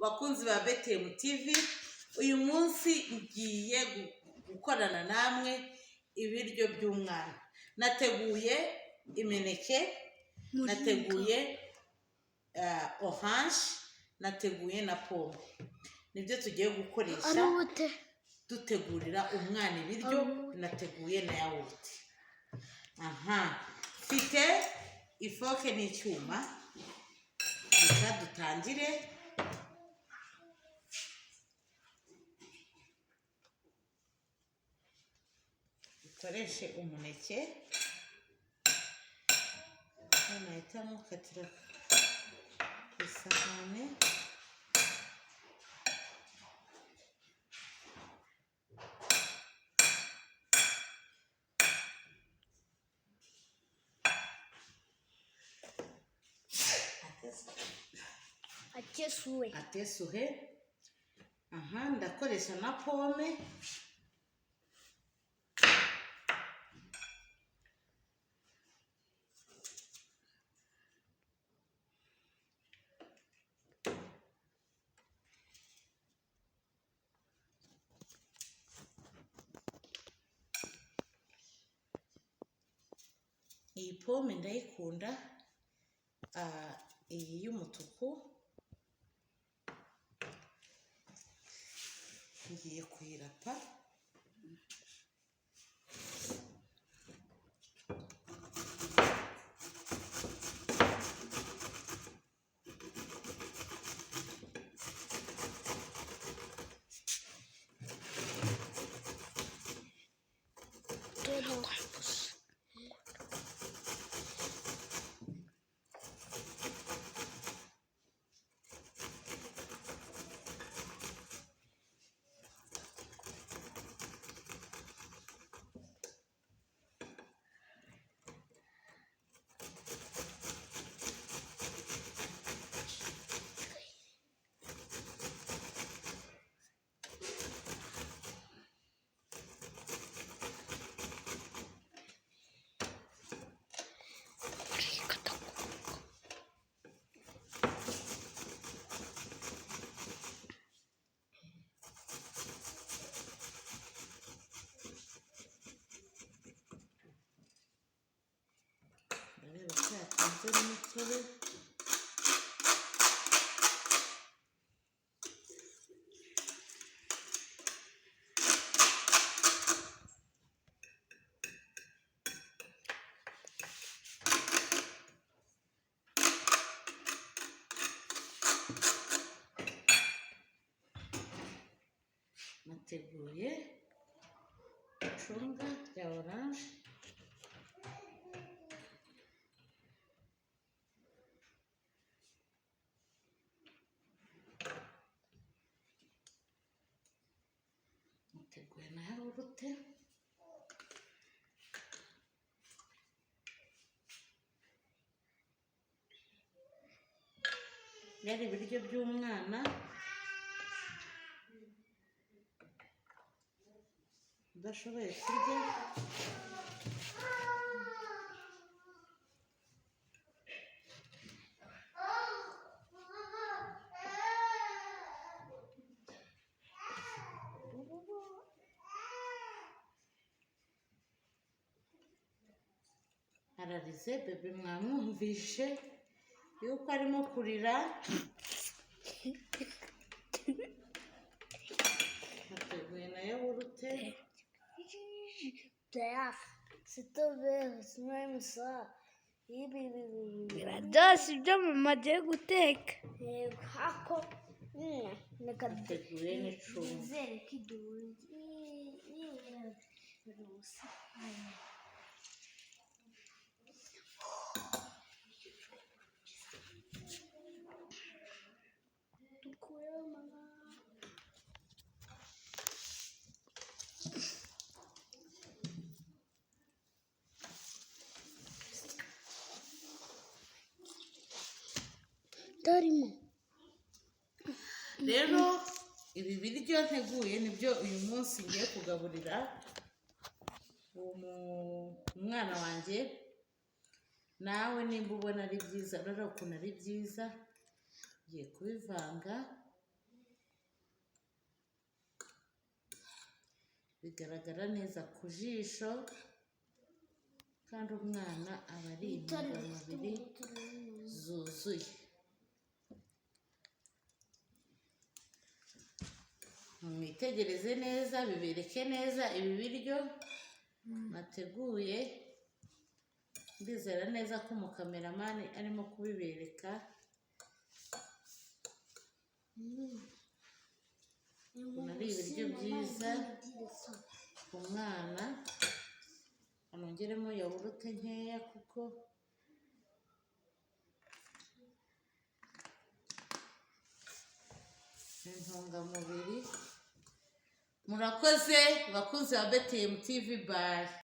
bakunzi ba BTM TV, uyu munsi ngiye gukorana namwe ibiryo by'umwana. Nateguye imineke, nateguye orange, nateguye na pome. Nibyo tugiye gukoresha dutegurira umwana ibiryo. Nateguye na yawurute. Mfite ifoke n'icyuma. Reka dutangire. Dukoreshe umuneke. Nahitamo gukatira ku isahani. Atesuhe. Ndakoresha na pome. Iyi pome ndayikunda, iyi y'umutuku ngiye kuyirapa. Nateguye icunga rya oranje. Nateguye na yawurute. Byari ibiryo by'umwana udashoboye kurya. Ararize bebe, mwamwumvishe yuko arimo kurira. Nateguye na yawurute. Byose ibyo mama agiye guteka. Nateguye n'icunga. Rero ibi biryo nteguye nibyo uyu munsi ngiye kugaburira umwana wanjye. Nawe nimba ubona ari byiza, urabona ukuntu ari byiza. Ngiye kubivanga. bigaragara neza ku jisho kandi umwana aba ari intungamubiri zuzuye. Mwitegereze neza, bibereke neza ibi biryo nateguye. Ndizera neza ko umukameramani arimo kubibereka. Ari ibiryo byiza ku mwana. Nongeremo yawurute nkeya kuko intungamubiri. Murakoze bakunzi ba BTM TV. Bye.